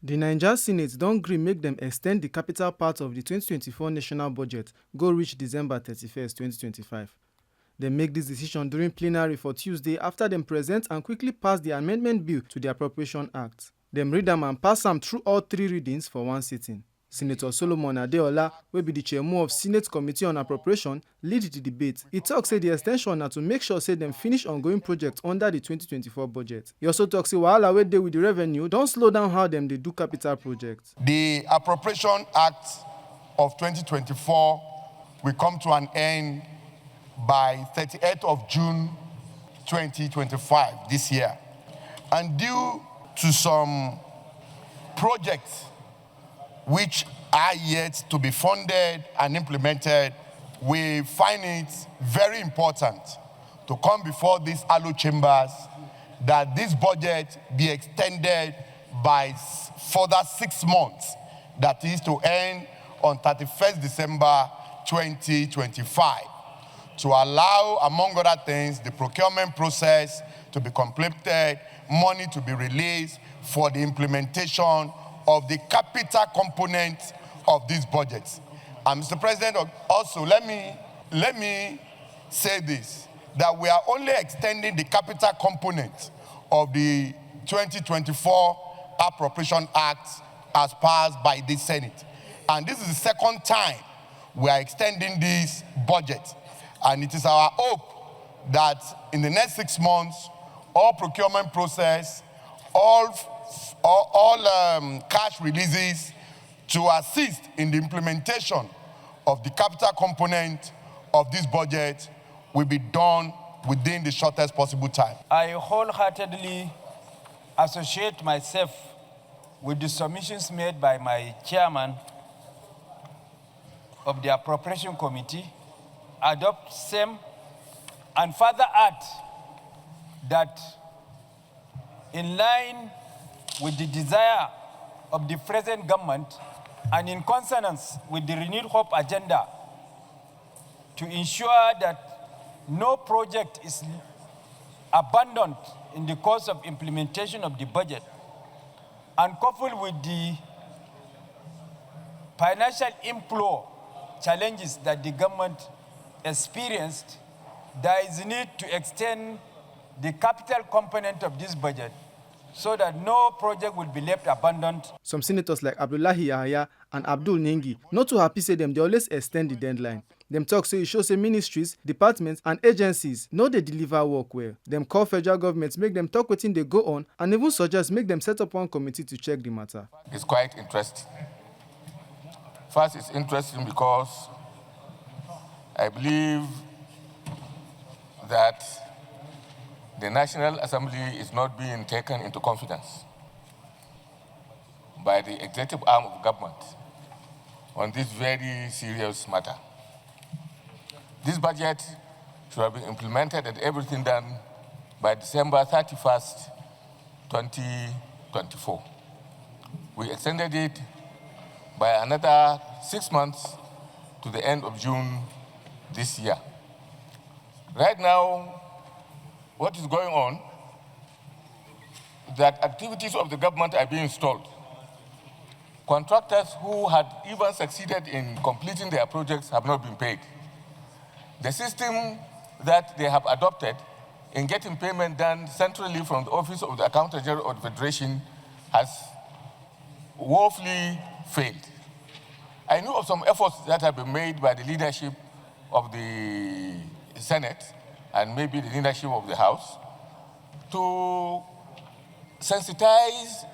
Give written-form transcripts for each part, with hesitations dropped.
The Naija Senate don gree make dem extend the capital part of the 2024 national budget go reach December 31st, 2025. Dem make dis decision during plenary for Tuesday after dem present and quickly pass the amendment bill to the Appropriation Act. Dem read am and pass am through all three readings for one sitting. Senator Solomon Adeola, wey be the chairman of Senate Committee on Appropriation, lead the debate. He tok say the ex ten sion na to make sure say dem finish ongoing projects under the 2024 budget. He also tok say wahala wey dey with the revenue don slow down how dem dey do capital projects. The Appropriation Act of 2024 will come to an end by 38th of June 2025 this year. And due to some projects which are yet to be funded and implemented, we find it very important to come before these allo chambers that this budget be extended by further 6 months, that is to end on 31st December 2025, to allow, among other things, the procurement process to be completed, money to be released for the implementation of the capital component of these budgets. And Mr. President, also let me say this, that we are only extending the capital component of the 2024 Appropriation Act as passed by the Senate. And this is the second time we are extending this budget. And it is our hope that in the next 6 months, all procurement process, all cash releases to assist in the implementation of the capital component of this budget will be done within the shortest possible time. I wholeheartedly associate myself with the submissions made by my chairman of the Appropriation Committee, adopt same, and further add that in line with the desire of the present government and in consonance with the renewed hope agenda to ensure that no project is abandoned in the course of implementation of the budget, and coupled with the financial inflow challenges that the government experienced, there is need to extend the capital component of this budget so that no project will be left abandoned. Some senators like Abdullahi Yahaya and Abdul Nengi not too happy say dem dey always extend the deadline. Dem talk say e show say ministries, departments and agencies no dey deliver work well. Dem call federal government make dem talk wetin dey go on and even suggest make dem set up one committee to check the matter. It's quite interesting. First, it's interesting because I believe that the National Assembly is not being taken into confidence by the executive arm of government on this very serious matter. This budget should have been implemented and everything done by December 31st, 2024. We extended it by another 6 months to the end of June this year. Right now, what is going on, that activities of the government are being stalled. Contractors who had even succeeded in completing their projects have not been paid. The system that they have adopted in getting payment done centrally from the Office of the Accountant General of the Federation has woefully failed. I knew of some efforts that have been made by the leadership of the Senate and maybe the leadership of the House to sensitize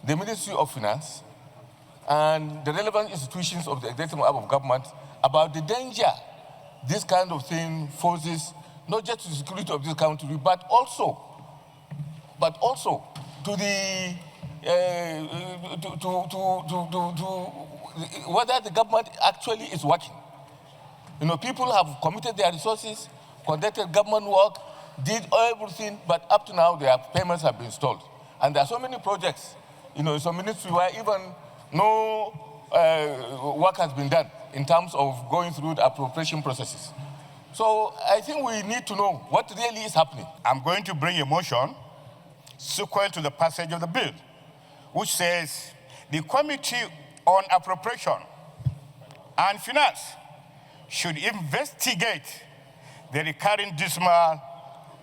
the Ministry of Finance and the relevant institutions of the executive arm of government about the danger this kind of thing poses, not just to the security of this country, but also to the whether the government actually is working. You know, people have committed their resources, conducted government work, did everything, but up to now their payments have been stalled. And there are so many projects, you know, in some ministry where even no work has been done in terms of going through the appropriation processes. So I think we need to know what really is happening. I'm going to bring a motion sequel to the passage of the bill, which says the Committee on Appropriation and Finance should investigate the recurring dismal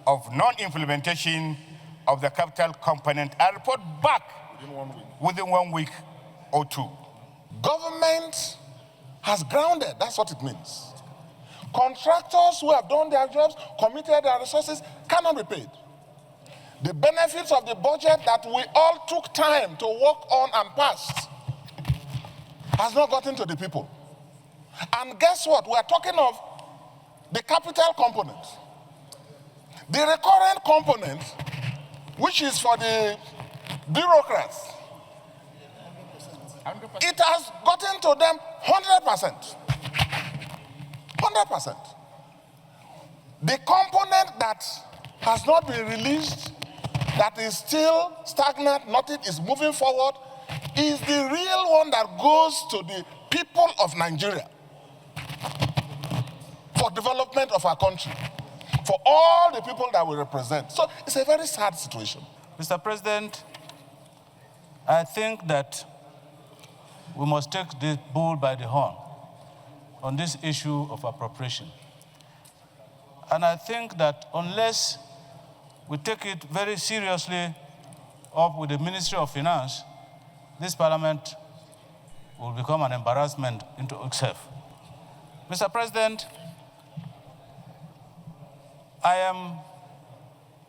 of non-implementation of the capital component and report back within 1 week or two. Government has grounded, that's what it means. Contractors who have done their jobs, committed their resources, cannot be paid. The benefits of the budget that we all took time to work on and passed has not gotten to the people. And guess what? We are talking of the capital component. The recurrent component, which is for the bureaucrats, it has gotten to them 100%. 100%. The component that has not been released, that is still stagnant, nothing is moving forward, is the real one that goes to the people of Nigeria for development of our country, for all the people that we represent. So it's a very sad situation. Mr. President, I think that we must take the bull by the horn on this issue of appropriation. And I think that unless we take it very seriously up with the Ministry of Finance, this Parliament will become an embarrassment into itself. Mr. President, I am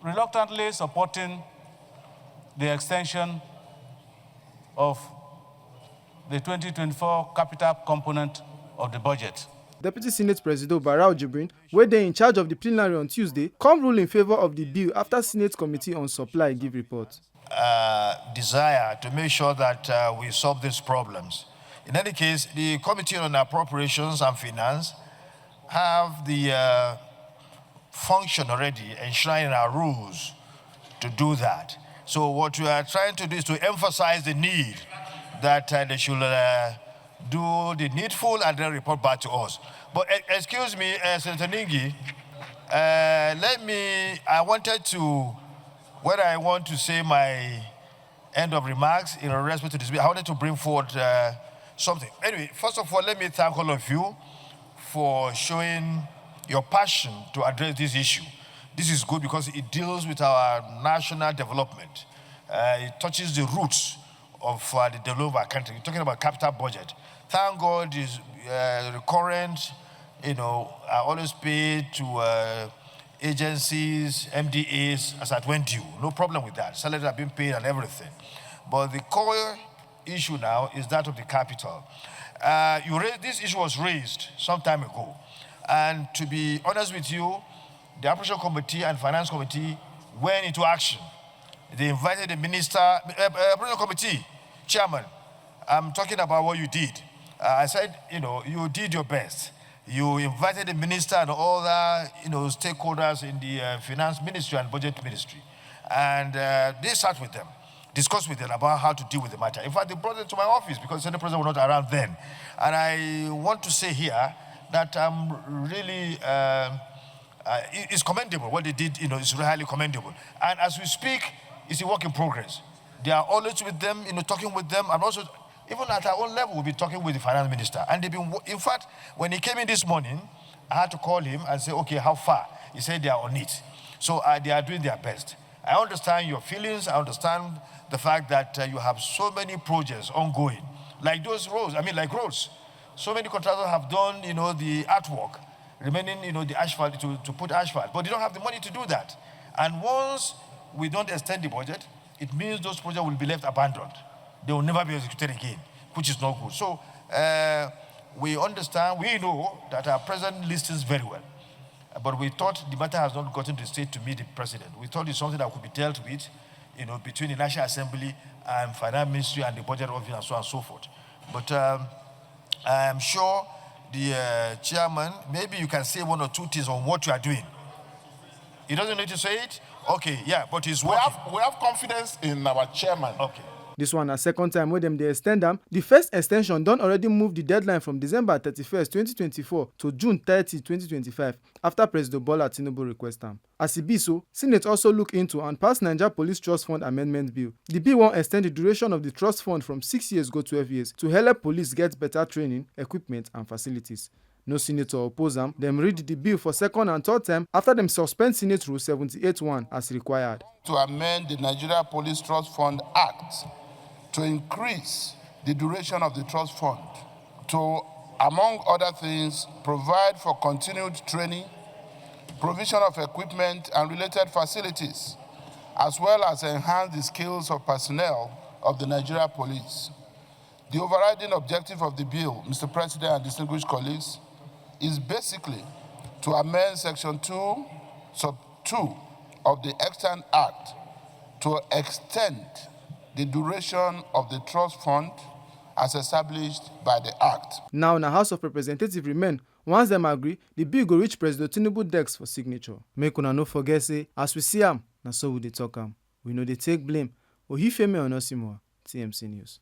reluctantly supporting the extension of the 2024 capital component of the budget. Deputy Senate President Barau Jibrin, wey dey in charge of the plenary on Tuesday, come rule in favor of the bill after Senate Committee on Supply give report. Desire to make sure that we solve these problems. In any case, the Committee on Appropriations and Finance have the function already enshrined in our rules to do that. So what we are trying to do is to emphasize the need that they should do the needful and then report back to us. But excuse me, Senator Ningi, I wanted to, when I want to say my end of remarks in respect to this, I wanted to bring forward something. Anyway, first of all, let me thank all of you for showing your passion to address this issue. This is good because it deals with our national development. It touches the roots of the development of our country. You're talking about capital budget. Thank God is recurrent, I always pay to agencies, MDAs as at when due. No problem with that. Salaries have been paid and everything. But the core issue now is that of the capital. This issue was raised some time ago. And to be honest with you, the Appropriation Committee and Finance Committee went into action. They invited the Minister, Appropriation Committee Chairman. I'm talking about what you did. I said, you did your best. You invited the Minister and all the, stakeholders in the Finance Ministry and Budget Ministry. And they sat with them, discussed with them about how to deal with the matter. In fact, they brought it to my office because the Senate President was not around then. And I want to say here that I'm really, it's commendable. What they did, is really highly commendable. And as we speak, it's a work in progress. They are always with them, talking with them, and also, even at our own level, we'll be talking with the Finance Minister. And they've been, in fact, when he came in this morning, I had to call him and say, okay, how far? He said they are on it. So they are doing their best. I understand your feelings. I understand the fact that you have so many projects ongoing, like those roads, like roads. So many contractors have done, the artwork, remaining, the asphalt, to put asphalt, but they don't have the money to do that. And once we don't extend the budget, it means those projects will be left abandoned. They will never be executed again, which is not good. So we understand, we know that our president listens very well. But we thought the matter has not gotten to the state to meet the president. We thought it's something that could be dealt with, between the National Assembly and Finance Ministry and the Budget Office and so on and so forth. But I am sure the chairman, maybe you can say one or two things on what you are doing. He doesn't need to say it? Okay, yeah, but he's working. We have confidence in our chairman. Okay. Dis one na second time wey dem dey ex ten d am. The first ex ten sion don already move the deadline from December 31st, 2024 to June 30, 2025 after President Bola Tinubu request am. As e be so, Senate also look into and pass Naija Police Trust Fund Amendment Bill. The bill wan ex ten d the duration of the trust fund from 6 years go 12 years to help police get better training, equipment and facilities. No senator oppose am. Dem read the bill for second and third time after dem suspend Senate Rule 78(1) as required. To amend the Nigeria Police Trust Fund Act to increase the duration of the trust fund to, among other things, provide for continued training, provision of equipment and related facilities, as well as enhance the skills of personnel of the Nigeria Police. The overriding objective of the bill, Mr. President and distinguished colleagues, is basically to amend Section 2, Sub 2 of the Extant Act to extend the duration of the trust fund as established by the Act. Now na House of Representatives remain. Once dem agree, the bill go reach President Tinubu desk for signature. Make una no forget say, as we see am, na so we dey talk am. We no dey take blame. Ohifemi Onosimoa, TMC News.